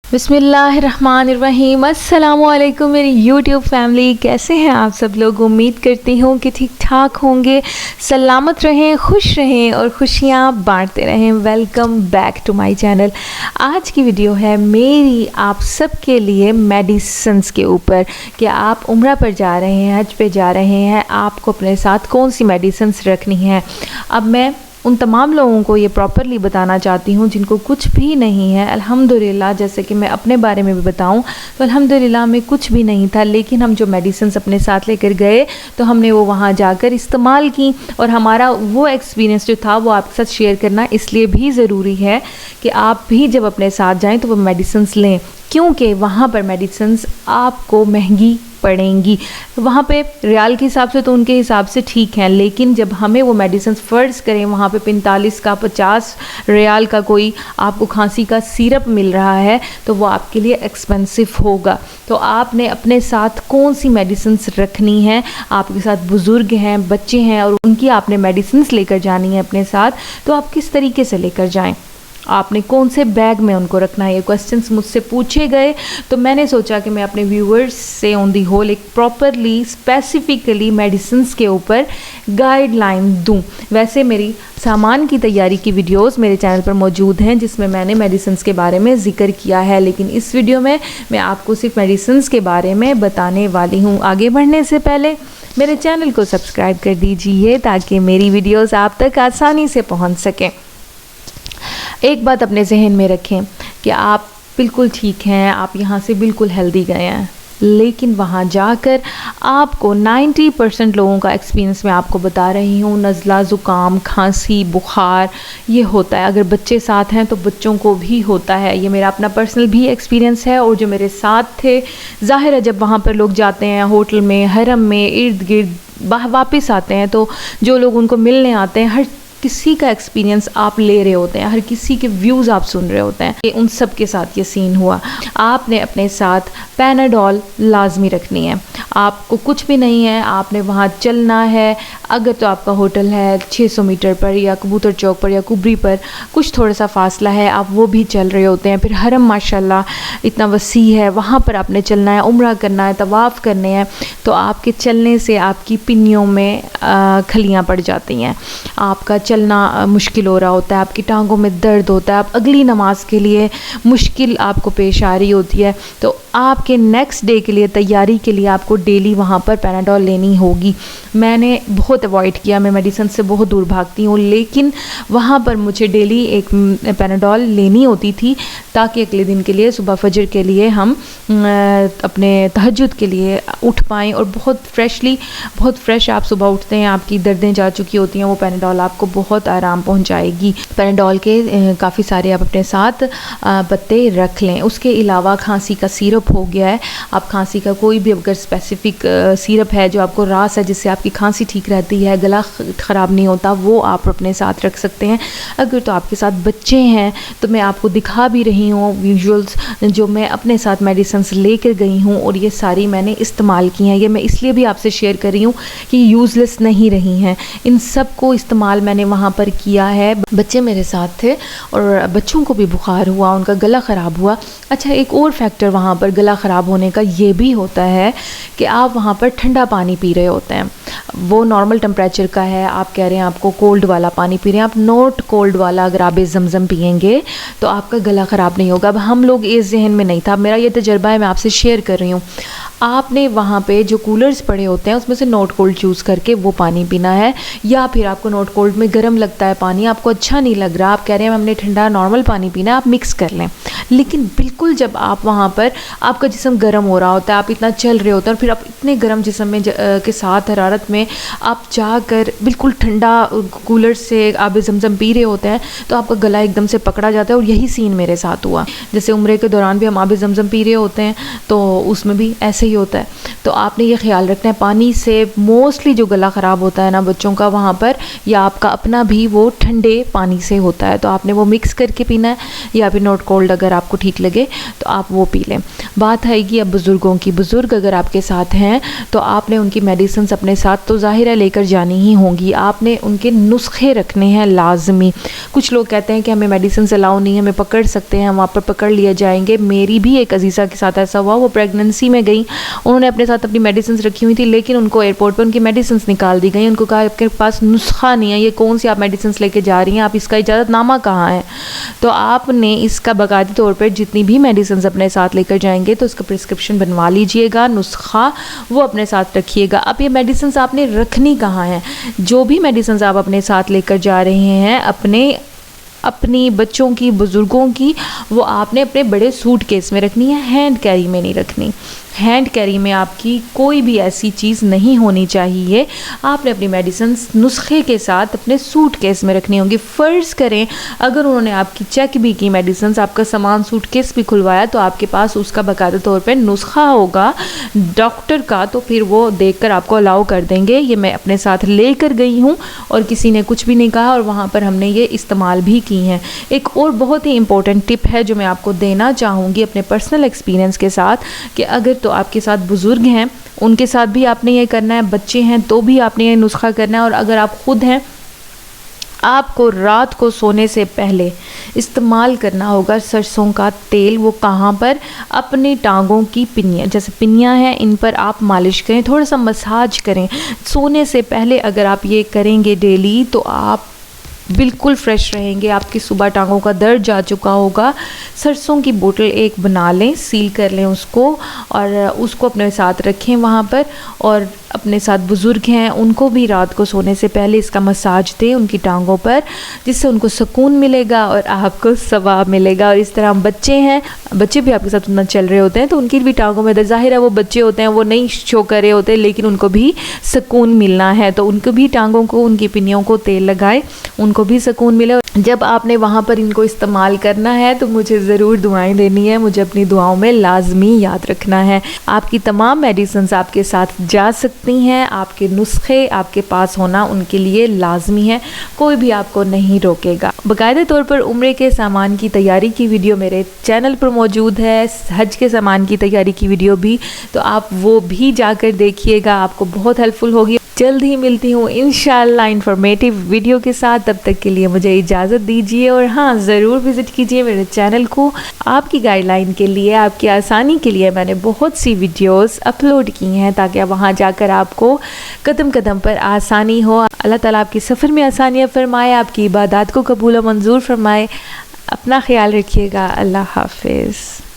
बिस्मिल्लाहिर्रहमानिर्रहीम। अस्सलामुअलैकुम मेरी यूट्यूब फैमिली, कैसे हैं आप सब लोग। उम्मीद करती हूँ कि ठीक ठाक होंगे, सलामत रहें, खुश रहें और खुशियाँ बांटते रहें। Welcome back to my channel. आज की वीडियो है मेरी आप सब के लिए मेडिसिन्स के ऊपर कि आप उम्रा पर जा रहे हैं, हज पे जा रहे हैं, आपको अपने साथ कौन सी मेडिसिन्स रखनी है। अब मैं उन तमाम लोगों को ये प्रॉपरली बताना चाहती हूँ जिनको कुछ भी नहीं है अल्हम्दुलिल्लाह। जैसे कि मैं अपने बारे में भी बताऊँ तो अल्हम्दुलिल्लाह में कुछ भी नहीं था, लेकिन हम जो मेडिसिन्स अपने साथ लेकर गए तो हमने वो वहाँ जाकर इस्तेमाल की और हमारा वो एक्सपीरियंस जो था वो आपके साथ शेयर करना इसलिए भी ज़रूरी है कि आप भी जब अपने साथ जाएँ तो वो मेडिसिन्स लें, क्योंकि वहाँ पर मेडिसिन्स आपको महंगी पड़ेंगी। वहाँ पे रियाल के हिसाब से तो उनके हिसाब से ठीक हैं, लेकिन जब हमें वो मेडिसिन फ़र्ज़ करें वहाँ पे 45 का 50 रियाल का कोई आपको खांसी का सिरप मिल रहा है तो वो आपके लिए एक्सपेंसिव होगा। तो आपने अपने साथ कौन सी मेडिसिन रखनी है, आपके साथ बुज़ुर्ग हैं, बच्चे हैं और उनकी आपने मेडिसिन लेकर जानी है अपने साथ, तो आप किस तरीके से लेकर जाएँ, आपने कौन से बैग में उनको रखना है। ये क्वेश्चंस मुझसे पूछे गए तो मैंने सोचा कि मैं अपने व्यूअर्स से ऑन दी होल एक प्रॉपरली स्पेसिफिकली मेडिसिन्स के ऊपर गाइडलाइन दूं। वैसे मेरी सामान की तैयारी की वीडियोस मेरे चैनल पर मौजूद हैं जिसमें मैंने मेडिसिन्स के बारे में ज़िक्र किया है, लेकिन इस वीडियो में मैं आपको सिर्फ मेडिसिन्स के बारे में बताने वाली हूँ। आगे बढ़ने से पहले मेरे चैनल को सब्सक्राइब कर दीजिए ताकि मेरी वीडियोज़ आप तक आसानी से पहुँच सकें। एक बात अपने जहन में रखें कि आप बिल्कुल ठीक हैं, आप यहाँ से बिल्कुल हेल्दी गए हैं, लेकिन वहाँ जाकर आपको 90% लोगों का एक्सपीरियंस मैं आपको बता रही हूँ, नज़ला, ज़ुकाम, खांसी, बुखार ये होता है। अगर बच्चे साथ हैं तो बच्चों को भी होता है। ये मेरा अपना पर्सनल भी एक्सपीरियंस है और जो मेरे साथ थे, ज़ाहिर है जब वहाँ पर लोग जाते हैं होटल में, हरम में, इर्द गिर्द वापस आते हैं तो जो लोग उनको मिलने आते हैं, हर किसी का एक्सपीरियंस आप ले रहे होते हैं, हर किसी के व्यूज़ आप सुन रहे होते हैं कि उन सब के साथ ये सीन हुआ। आपने अपने साथ पैनाडोल लाजमी रखनी है। आपको कुछ भी नहीं है, आपने वहाँ चलना है। अगर तो आपका होटल है 600 मीटर पर या कबूतर चौक पर या कुबरी पर कुछ थोड़ा सा फासला है, आप वो भी चल रहे होते हैं। फिर हरम माशाल्लाह इतना वसी है, वहाँ पर आपने चलना है, उम्रा करना है, तवाफ़ करने हैं, तो आपके चलने से आपकी पिन्नियों में खलियाँ पड़ जाती हैं, आपका चलना मुश्किल हो रहा होता है, आपकी टांगों में दर्द होता है, आप अगली नमाज के लिए मुश्किल आपको पेश आ रही होती है। तो आपके नेक्स्ट डे के लिए तैयारी के लिए आपको डेली वहाँ पर पैनाडोल लेनी होगी। मैंने बहुत अवॉइड किया, मैं मेडिसिन से बहुत दूर भागती हूँ, लेकिन वहाँ पर मुझे डेली एक पैनाडोल लेनी होती थी ताकि अगले दिन के लिए सुबह फजर के लिए हम अपने तहज्जुद के लिए उठ पाएँ और बहुत फ्रेश आप सुबह उठते हैं, आपकी दर्दें जा चुकी होती हैं, वो पैनाडोल आपको बहुत आराम पहुंचाएगी। पैनाडोल के काफ़ी सारे आप अपने साथ पत्ते रख लें। उसके अलावा खांसी का सिरप हो गया है, आप खांसी का कोई भी अगर स्पेसिफिक सिरप है जो आपको रास है जिससे आपकी खांसी ठीक रहती है, गला ख़राब नहीं होता, वो आप अपने साथ रख सकते हैं। अगर तो आपके साथ बच्चे हैं तो मैं आपको दिखा भी रही हूँ विजुअल्स जो मैं अपने साथ मेडिसिन लेकर गई हूँ और ये सारी मैंने इस्तेमाल की हैं। ये मैं इसलिए भी आपसे शेयर कर रही हूँ कि यूज़लेस नहीं रही हैं, इन सब को इस्तेमाल मैंने वहाँ पर किया है। बच्चे मेरे साथ थे और बच्चों को भी बुखार हुआ, उनका गला ख़राब हुआ। अच्छा, एक और फैक्टर वहाँ पर गला ख़राब होने का ये भी होता है कि आप वहाँ पर ठंडा पानी पी रहे होते हैं, वो नॉर्मल टेम्परेचर का है, आप कह रहे हैं आपको कोल्ड वाला पानी पी रहे हैं, आप नॉट कोल्ड वाला अगर आप ज़मज़म पियेंगे तो आपका गला ख़राब नहीं होगा। अब हम लोग इस जहन में नहीं था, मेरा ये तजर्बा है, मैं आपसे शेयर कर रही हूँ। आपने वहाँ पे जो कूलर्स पड़े होते हैं उसमें से नॉट कोल्ड चूज़ करके वो पानी पीना है, या फिर आपको नॉट कोल्ड में गर्म लगता है पानी, आपको अच्छा नहीं लग रहा, आप कह रहे हैं हमने ठंडा नॉर्मल पानी पीना है, आप मिक्स कर लें। लेकिन बिल्कुल जब आप वहाँ पर आपका जिस्म गर्म हो रहा होता है, आप इतना चल रहे होते हैं और फिर आप इतने गर्म जिस्म में के साथ हरारत में आप जाकर बिल्कुल ठंडा कूलर से आप ज़मज़म पी रहे होते हैं तो आपका गला एकदम से पकड़ा जाता है। और यही सीन मेरे साथ हुआ। जैसे उम्रे के दौरान भी हम आब ज़मज़म पी रहे होते हैं तो उसमें भी ऐसे ही होता है। तो आपने ये ख्याल रखना है, पानी से मोस्टली जो गला ख़राब होता है ना बच्चों का वहाँ पर, या आपका अपना भी, वो ठंडे पानी से होता है। तो आपने वो मिक्स करके पीना है, या फिर नॉट कोल्ड अगर आपको ठीक लगे तो आप वो पी लें। बात आएगी अब बुज़ुर्गों की। बुज़ुर्ग अगर आपके साथ हैं तो आपने उनकी मेडिसिन अपने साथ तो ज़ाहिर है लेकर जानी ही होंगी। आपने उनके नुस्खे रखने हैं लाजमी। कुछ लोग कहते हैं कि हमें मेडिसिन अलाउ नहीं है, हमें पकड़ सकते हैं, हम वहाँ पर पकड़ लिए जाएंगे। मेरी भी एक अजीज़ा के साथ ऐसा हुआ। वो प्रेगनेंसी में गई, उन्होंने अपने साथ अपनी मेडिसिन रखी हुई थी, लेकिन उनको एयरपोर्ट पर उनकी मेडिसिन निकाल दी गई। उनको कहा आपके पास नुस्खा नहीं है, ये कौन सी आप मेडिसिन लेके जा रही हैं, आप इसका इजाज़तनामा कहाँ है। तो आपने इसका बाकायदा तौर पर जितनी भी मेडिसिन अपने साथ लेकर जाएंगे तो उसका प्रिस्क्रिप्शन बनवा लीजिएगा, नुस्खा वो अपने साथ रखिएगा। अब ये मेडिसिन आपने रखनी कहाँ है? जो भी मेडिसिन आप अपने साथ लेकर जा रहे हैं, अपनी बच्चों की, बुज़ुर्गों की, वो आपने अपने बड़े सूटकेस में रखनी है, हैंड कैरी में नहीं रखनी। हैंड कैरी में आपकी कोई भी ऐसी चीज़ नहीं होनी चाहिए। आपने अपनी मेडिसिन नुस्खे के साथ अपने सूटकेस में रखनी होंगी। फ़र्ज़ करें अगर उन्होंने आपकी चेक भी की मेडिसिन, आपका सामान सूटकेस भी खुलवाया, तो आपके पास उसका बाकायदा तौर पे नुस्खा होगा डॉक्टर का, तो फिर वो देखकर आपको अलाउ कर देंगे। ये मैं अपने साथ लेकर गई हूँ और किसी ने कुछ भी नहीं कहा, और वहाँ पर हमने ये इस्तेमाल भी की हैं। एक और बहुत ही इंपॉर्टेंट टिप है जो मैं आपको देना चाहूँगी अपने पर्सनल एक्सपीरियंस के साथ, कि अगर तो आपके साथ बुज़ुर्ग हैं उनके साथ भी आपने ये करना है, बच्चे हैं तो भी आपने ये नुस्खा करना है, और अगर आप ख़ुद हैं आपको रात को सोने से पहले इस्तेमाल करना होगा सरसों का तेल। वो कहाँ पर? अपनी टांगों की पिनियाँ, जैसे पिनियाँ हैं इन पर आप मालिश करें, थोड़ा सा मसाज करें सोने से पहले। अगर आप ये करेंगे डेली तो आप बिल्कुल फ्रेश रहेंगे। आपकी सुबह टांगों का दर्द जा चुका होगा। सरसों की बोतल एक बना लें, सील कर लें उसको, और उसको अपने साथ रखें वहाँ पर। और अपने साथ बुज़ुर्ग हैं उनको भी रात को सोने से पहले इसका मसाज दें उनकी टांगों पर, जिससे उनको सुकून मिलेगा और आपको सवाब मिलेगा। और इस तरह बच्चे हैं, बच्चे भी आपके साथ उतना चल रहे होते हैं तो उनकी भी टांगों में दर्द, ज़ाहिर है वो बच्चे होते हैं, वो नहीं शो कर रहे होते, लेकिन उनको भी सुकून मिलना है, तो उनको भी टांगों को, उनकी पिनियों को तेल लगाएं, उनको भी सुकून मिले। जब आपने वहाँ पर इनको इस्तेमाल करना है तो मुझे ज़रूर दुआएं देनी है, मुझे अपनी दुआओं में लाजमी याद रखना है। आपकी तमाम मेडिसिन आपके साथ जा सकती हैं, आपके नुस्खे आपके पास होना उनके लिए लाजमी है, कोई भी आपको नहीं रोकेगा। बाकायदा तौर पर उम्रे के सामान की तैयारी की वीडियो मेरे चैनल पर मौजूद है, हज के सामान की तैयारी की वीडियो भी, तो आप वो भी जाकर देखिएगा, आपको बहुत हेल्पफुल होगी। जल्द ही मिलती हूँ इंशाल्लाह इंफॉर्मेटिव वीडियो के साथ, तब तक के लिए मुझे इजाज़त दीजिए। और हाँ, ज़रूर विज़िट कीजिए मेरे चैनल को। आपकी गाइडलाइन के लिए, आपकी आसानी के लिए मैंने बहुत सी वीडियोस अपलोड की हैं, ताकि वहाँ जाकर आपको कदम कदम पर आसानी हो। अल्लाह ताला आपकी सफ़र में आसानियाँ फरमाए, आपकी इबादत को कबूल व मंजूर फरमाए। अपना ख्याल रखिएगा। अल्लाह हाफिज़।